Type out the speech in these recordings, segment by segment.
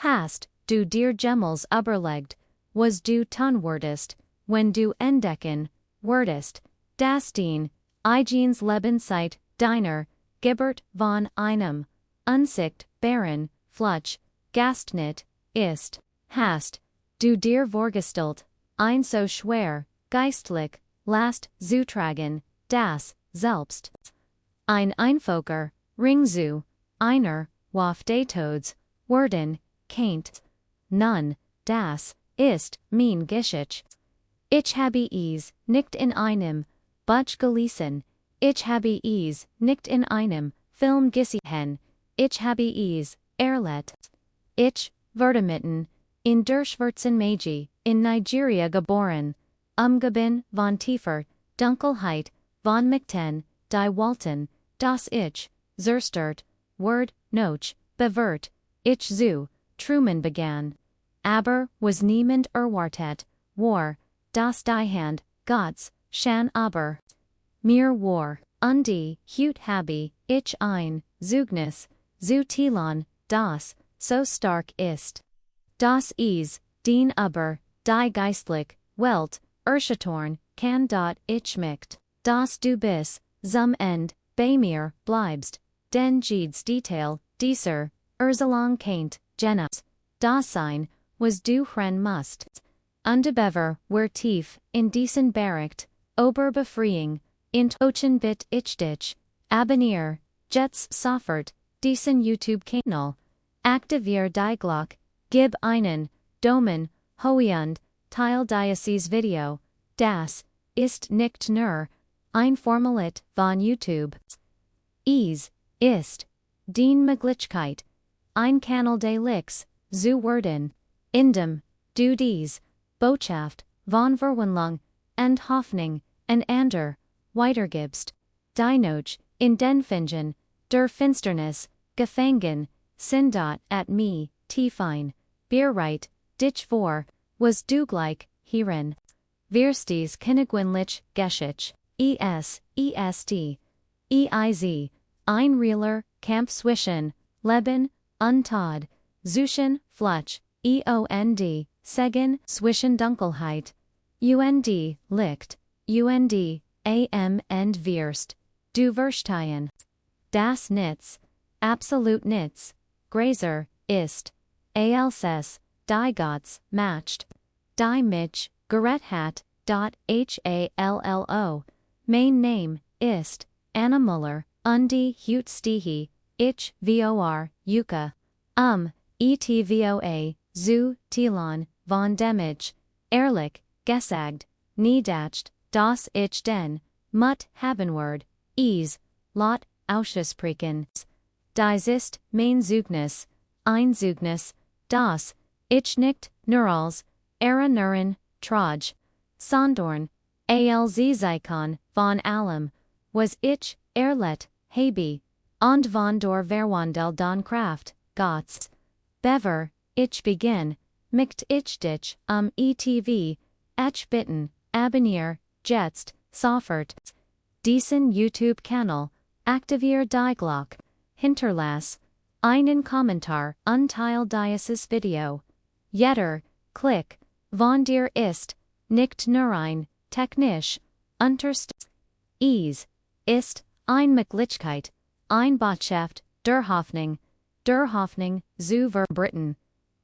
Hast, du dir Gemmels überlegt, was du tun würdest, wenn du entdecken würdest, dass dein eigenes Lebenszeit deiner Geburt von einem unsichtbaren Fluch gastnet ist. Hast, du dir vorgestellt, ein so schwer, geistlich, Last zu tragen, das selbst ein einfacher Ring zu einer Waffe des Todes werden kennt. Nun, das ist mein Geschichte. Ich habe es nicht in einem Buch gelesen, ich habe es nicht in einem Film gesehen, ich habe es erlebt. Ich wurde mitten in der schwarzen Magie in Nigeria geboren, umgeben von tiefer Dunkelheit, von Mykten, die Walten, das ich, zerstört, word, noch, bewert, ich zu, Truman begann. Aber was niemand erwartet, war, dass die Hand, Gottes, Shan aber, mir war, und die Hut habe, ich ein, Zeugnis, zu teilen, das, so stark ist. Das is, den aber, die geistlich, Welt, erschüttern, kann dort ich nicht, dass du bis, zum End, bei mir, bleibst, denn jedes Detail, dieser, Erzahlung kennt, Genas, das sein, was du hören musst. Und bever, wer tief, in diesen Bericht, Oberbefreiung, in tochen bit ich dich, abonnier, jets sofort, diesen YouTube-Kanal, aktivier die Glock, gib einen, Daumen, hoch und, teil dieses Video, das, ist nicht nur, ein Formalit, von YouTube. Es, ist, den Möglichkeit, ein Kanal de Licks, zu werden, indem, du dies, Botschaft, von Verwandlung, und Hoffnung, and ander, weitergibst, die noch, in den Fingen, der Finsternis, gefangen, sind dort at me, tiefein, bereit, dich vor, was du gleich, hierin, Verstes Königlich Geschichte, est, eiz, ein realer, Kampf zwischen, Leben, und Tod, zwischen, Fluch, eond, Segen, zwischen Dunkelheit, und, Licht, und, am and Verst, du Verstehen. Das Nichts, absolut Nichts, Gräser, ist, als, die Gottes, matched, die mich, gerett hat, hallo, mein Name, ist, Anna Muller, und die Hut Stihi, ich, vor, Yuka, etvoa, zu, Telon, von Demage, ehrlich, gesagt, niedacht, das ich den, Mut habenward, lot, aussprechen, dies ist, mein Zeugnis, ein Zeugnis, das, ich nicht, nur erinnern, trage, sondern, als Zeichen, von allem, was ich, erlet, habe, und von der Verwandel don Kraft, Gottes. Bever, ich begin, micht ich dich, etv, ich bitten, abonnier, jetzt, sofort. Diesen YouTube-Kanal, aktivier die Glock, hinterlass, einen Kommentar und teil dieses Video. Jeder, Klick, von dir ist, nicht nur ein, technisch, ist, ein Möglichkeit, ein Botschaft, der Hoffnung, zu verbreiten,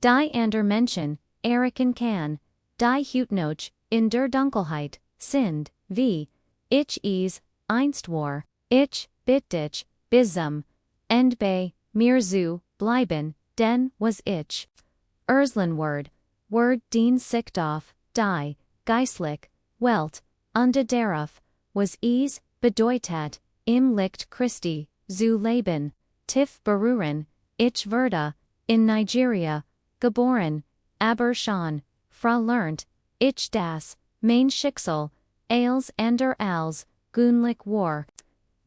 die ander Menschen, erreichen kann, die Hut noch, in der Dunkelheit, sind, wie, ich es, einst war, ich, bitt dich, bis end bei, mir zu, bleiben, denn, was ich. Word, den sich auf, die, geistlich, Welt, und darauf, was es, bedeutet, im Licht Christi, zu leben, tief beruhen, ich wurde, in Nigeria, geboren, aber schon, verlernt, ich das, mein Schicksal, als günlich war.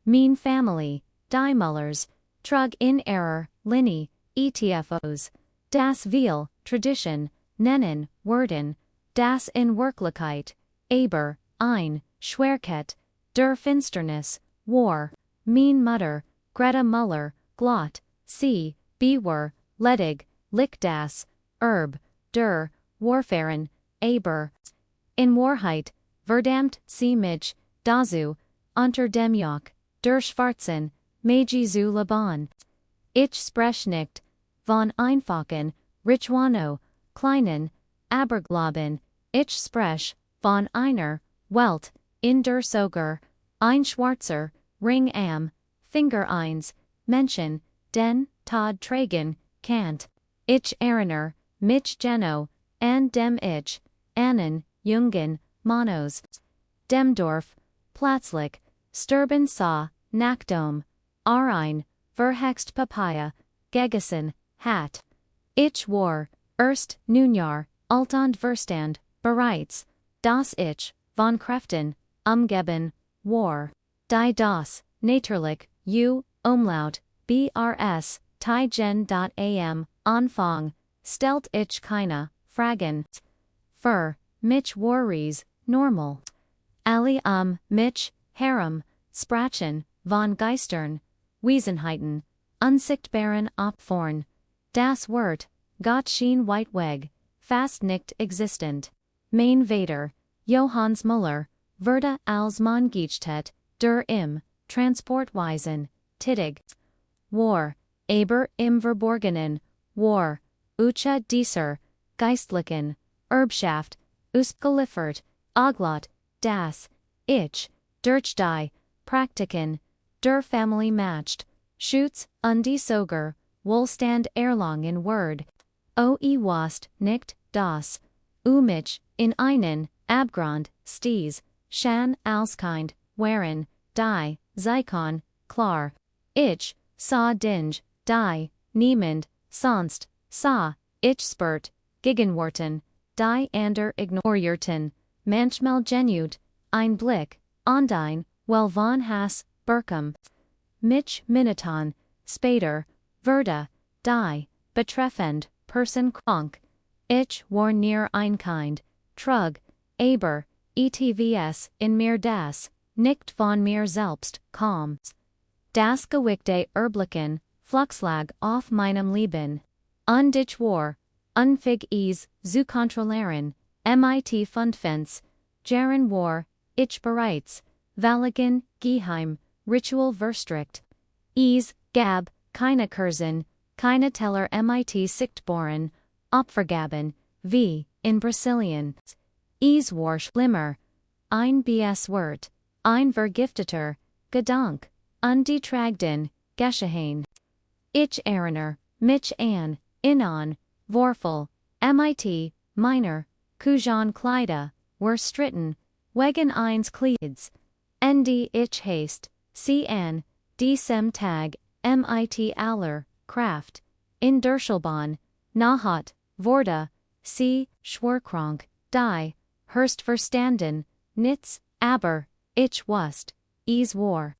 Mein Family, die Mullers, trug in ihrer Linie, ETFOs, das viel, Tradition, nennen, werden, das in Wirklichkeit, aber, ein, Schwerkeit, der Finsternis, war, mein Mutter, Greta Muller, Glott, sie, bewar, ledig, Lick das, Erb, der, Warfaren, Aber. In Wahrheit, verdammt sie mich, dazu, unter dem Joch, der Schwarzen, Magi zu Laban. Ich sprech nicht, von einfachen, Richwano, kleinen, Aberglauben, ich sprech, von einer, Welt, in der Sogar, ein schwarzer, Ring am, Finger eins, Menschen, den, Tod tragen, Kant. Ich erinnere, mich Geno, an dem ich, Annen, Jungen, Monos. Dem Dorf, Plötzlich, Sturben sah, Nackdom, ein, verhext Papaya, Gegessen, Hat. Ich war, erst, Nunjahr, alt und Verstand, bereits, das Ich, von Kräften, umgeben, war. Die das, natürlich, Umlaut, brs, tiegen.am, Anfang, stellt ich keine, Fragen. Für, mich worries, normal. Alle mich, Harem, Sprachen, von Geistern, Wesenheiten, unsichtbaren Opforn. Das Wort, Gott schien weit weg, fast nicht existent. Mein Vater, Johannes Müller, wurde als Mann gechtet, der im Transportweisen, tätig war, aber im Verborgenen, war, ucha dieser, Geistlichen, Erbschaft, ausgeliefert, Aglot, das, Ich, durch die, Praktiken, der Family matched, Schutz, und die Sogar, Wohlstand Erlang in Word. Was, nicht, das, mich, in einen, Abgrund, sties, Shan Alskind, waren, die, Zikon, klar. Ich, sah Dinge, die, niemand, sonst, sah, ich spurt, Gegenwarten, die ander ignorierten, manchmal genut, ein Blick, Ondine, wel von Hass, Berkham. Mich Minuton, später, Verda, die, betreffend, Person krank. Ich war near ein Kind, trug, aber, etvs in mir das, nicht von mir selbst, kaum. Das gewickte Erblicken, Fluxlag auf meinem Leben. Und ich war, unfig zu kontrollieren, mit Fundfens, Jaren war, ich bereits, Valigen, geheim, Ritual verstrikt. Gab, keine Kursen, keine Teller mit sichtbaren, Opfergaben, wie, in Brasilien. War schlimmer, ein BS-Wort, ein vergifteter, Gedank, undetragden, Geschehen. Ich erinnere, mich an, inan, Vorful, mit, meiner, Kujan Kleider, were stritten, wegen eins Kleeds. Nd ich haste, cn, diesem Tag, mit aller, Kraft, in Derschelbahn, nahat, Vorda, c, schwerkrank, die, Hurst verstanden, nits, aber, ich wust, war.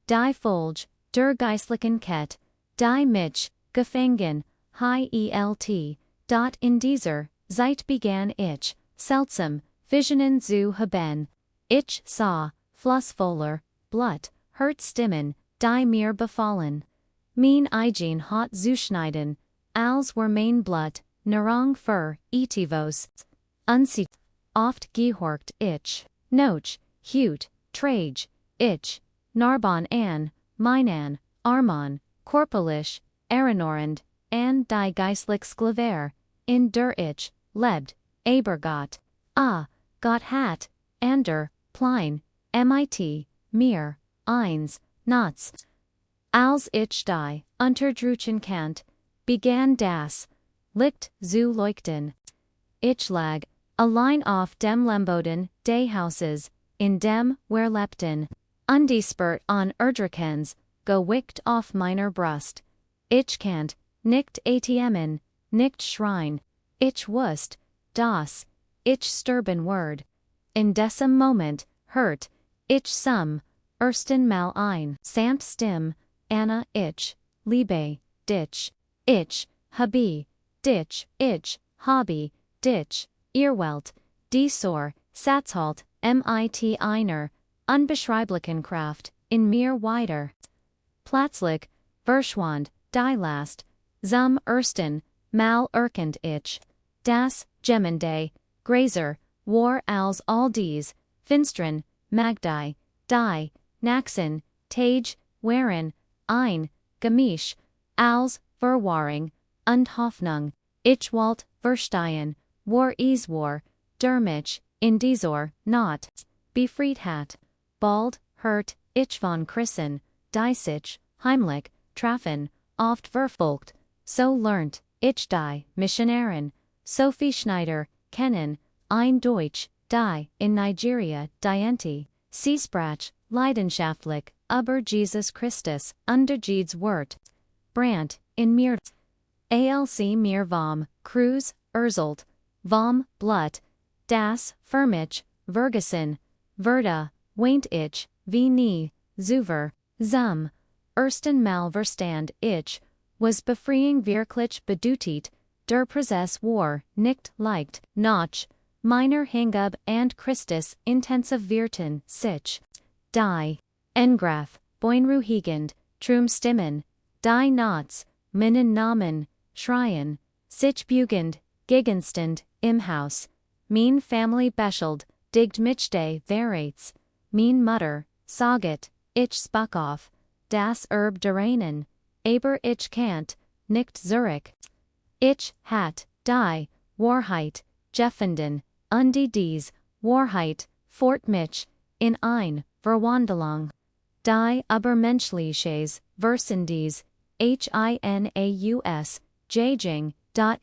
Die Folge, der Geistlichen Kette, die mich, gefangen, hielt, dot in dieser, Zeit begann ich, seltsam, Visionen zu haben. Ich sah, Flussvoller, Blut, hört Stimmen, die mir befallen. Mein Eigen hat zuschneiden, als were mein Blut, Narang für, etivos. Unsit, oft gehorcht ich, noch, hut, trage, ich, Narbon an, meinan, Armon, korporalisch, erinorend, an die geistlich Sklaver, in der ich, lebt, aber Gott hat, ander, plein, mit, mir, eins, nots. Als ich die, unterdrücken Kant, begann das, Licht zu leuchten. Ich lag, allein auf dem Lemboden des Hauses, in dem wir lebten, undespert an Erdrückens, gewickt auf meiner Brust. Ich kannt, nicht atmen, nicht schreien, ich wusst, das, ich sterben word. In diesem Moment, hört, ich zum, ersten Mal ein, samt Stimm, Anna, ich, liebe, dich, ich, habe, dich, ich, habe, dich, Irrwelt, die Sor, Satzhalt, mit einer, unbeschreiblichen Kraft, in mir weiter. Plötzlich, verschwand, die Last, zum ersten mal erkend ich, das Gemende, Grazer, war als all dies, finstern, magdai, die, naxen, tage, waren, ein, gemisch, als, verwaring, und Hoffnung, ich walt, verstehen, war is war, dermich, in diesor, not, befried hat, bald, hurt, ich von Christen, die sich, heimlich, trafen, oft verfolgt, so lernt, ich die, Missionären, Sophie Schneider, kennen, ein Deutsch, die, in Nigeria, diente, Seesprach, leidenschaftlich, über Jesus Christus, under Jedes Wort, Brandt, in mir, alc mir vom, Cruz, Erzelt, vom, Blut, das, Firmich, Vergessen, Verda, weint ich, wie nie, Zuver, zum, ersten Mal verstand ich, was befreeing wirklich bedeutet, der Prozess war, nicht leicht, noch, meiner Hingab and Christus intensiv wirten, sich, die, Engraf, Boinruhigend, Trum Stimmen, die Knots, Minnen Namen, Schreien, sich bugend, Gegenstand, im Haus, mein Family bescheld, digd mich de Verrates, mein Mutter, saget, ich spach auf, das der aber ich can't, nicht Zurich. Ich hat, die, Wahrheit, Jeffenden, dies, Wahrheit, fort mich, in ein, Verwandlung. Die Übermenschliches, Versendies, Hinaus, Jaging,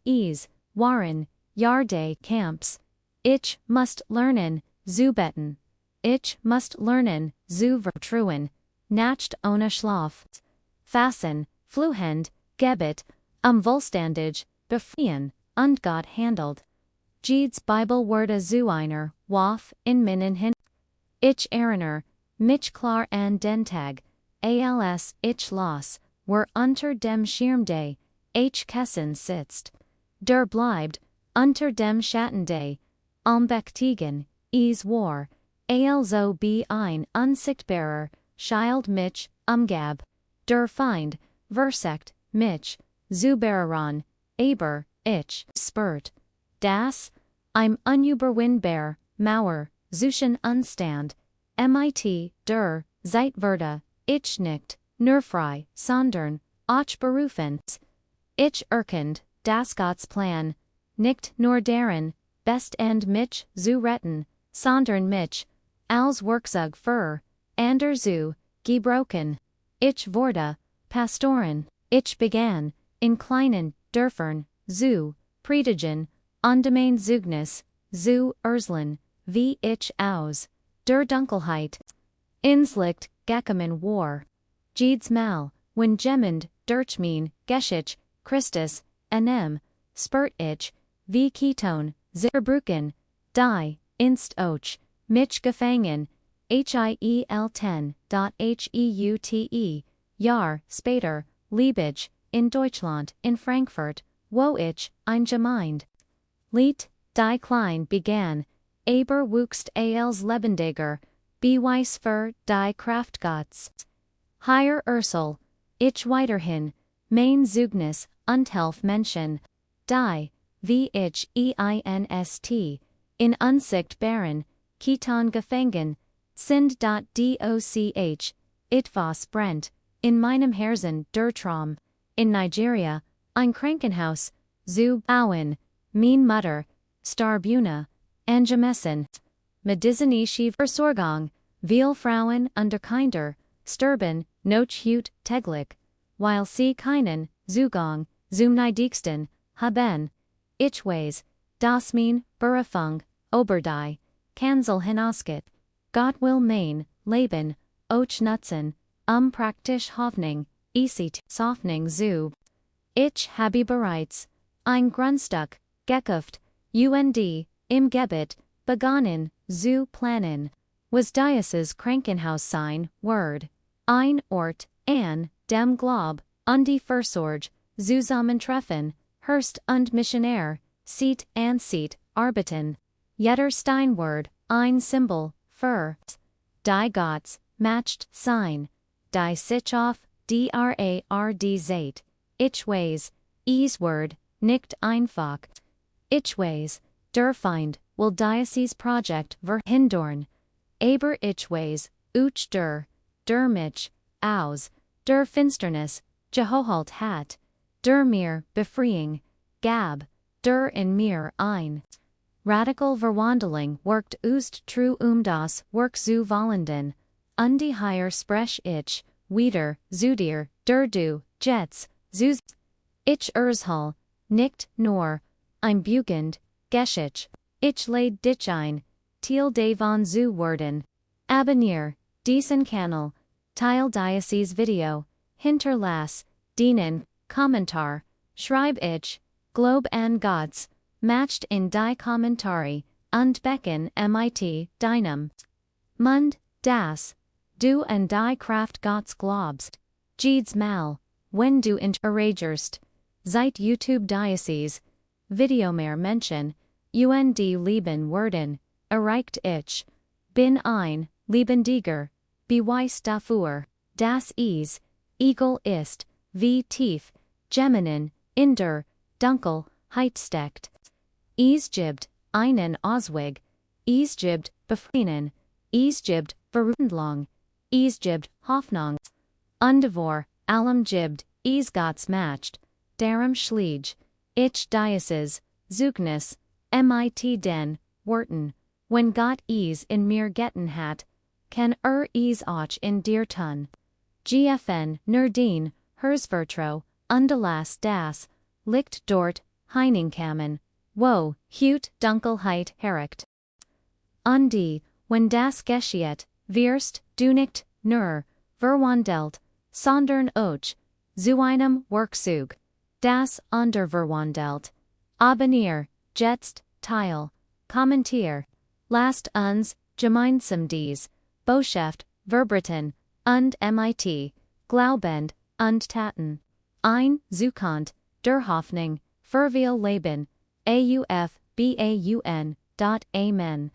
is, waren, Jarde Camps. Ich must lernen, zu beten. Ich must lernen, zu vertrauen, nicht ohne Schlaf. Fassen, fluhend, gebet, Wohlstandig, befreien, und Gott handelt. Jedes Bibelwörter zu einer, waf, in Minnen hin. Ich erinnere, mich klar an den Tag, als ich las, were unter dem Schirmde, ich Kessen sitzt. Der bleibt, unter dem Schattende, Allmächtigen, is war, also be ein unsichtbarer, Schild mich, umgab. Der Feind, versekt, mich, Zubereran, aber, ich, spurt. Das, im unüberwindbar, Mauer, Zuschen Unstand, mit, der, Zeitwerde, ich nicht, nur frei, sondern, auch berufen. Ich erkend, das Gottes Plan, nicht nur deren, best and mich, zu retten, sondern mich, als Werkzeug für, ander zu, gebrochen. Ich wurde, Pastoren, ich begann, in kleinen, Dörfern, zu, predigen, mein Zeugnis, zu erzählen, wie ich aus, der Dunkelheit, ins Licht gekommen war. Jedes Mal, wenn jemand, durch mein Geschichte, Christus, spürt ich, wie Keton, zerbrochen, die, inst och, mich gefangen, hiel 10.heute, Jahr später, Liebig, in Deutschland, in Frankfurt, wo ich, ein Gemeinde. Lied, die klein begann, aber wuchst als lebendiger, Beweis für die Kraft Gottes. Higher Ursel, ich weiterhin, mein Zeugnis, und helf Menschen, die, wie ich einst, in unsichtbaren, Keton gefangen, sind. Doch, etwas brennt, in meinem Herzen der Traum, in Nigeria, ein Krankenhaus, zu bauen, mein Mutter, starbuna, angemessen, medizinische Versorgung, viel Frauen und Kinder, sterben, noch hüt täglich, weil sie keinen Zugang zum Nötigsten haben. Ich weiß, dass mein Berufung, oberdie, Kansel hinausgeht. Gott will mein Leben, auch nutzen, praktisch Hoffnung, Hoffnung zu. Ich habe bereits ein Grundstück gekauft, im Gebiet, begonnen, zu planen. Was dieses Krankenhaus sein wird, ein Ort, an dem Glaub, und die Versorge, zusammentreffen, Hurst und Missionär, Seat an Seat, arbeiten. Jeder Steinwort, ein Symbol, für die Gottes, matched sign, die sich auf, dradz, ich weiß, is Word, nicht einfach. Ichways, der Feind, will Diocese Project verhindern. Aber Ichways, der Mich, aus, der Finsternis, geholt hat, der mir befreing, gab, der in mir ein. Radical Verwandeling worked Oost true das Work zu Vollenden, die higher Sprech ich, wieder, zudir, du, Jets, zuz. Ich Erzhal, nicht nur, ein Bugend, Geschich, ich laid dich ein, Teil davon zu werden. Abonnier, diesen Kanal, Teil Diocese Video, hinterlass, dienen, Kommentar, schreib ich, Globe an Gottes, matched in die Kommentare, und Becken mit deinem Mund, das, du und die Kraft Gottes glaubst, jedes Mal, wenn du interagierst, seit YouTube Diocese, Video mehr Menschen, und Leben werden, erreicht ich, bin ein, lebendiger, Beweis dafür, dass es, egal ist, wie tief, Geminin, in der, Dunkelheit steckt. Es gibt einen Ausweg, es gibt Befreien, es gibt Verwandlung, es gibt Hoffnung. Und vor allem gibt es Gottes Macht, darum schlägt ich Diocese, Zeugnis, mit den Worten, wenn Gott es in mir getan hat, kann es auch in dir tun. GFN nur den, Hersvertro, underlass das, liegt dort, hineinkamen, wo, hut Dunkelheit herricht. Und wenn das geschieht, wirst du nicht nur, verwandelt, sondern auch, zu einem Werkzeug, das andere verwandelt. Abonnier, jetzt, teil, kommentier, lasst uns, gemeinsam dies, Botschaft, verbreiten, und mit, glaubend, und taten. Ein Zukunft, der Hoffnung, für viel Leben, Amen.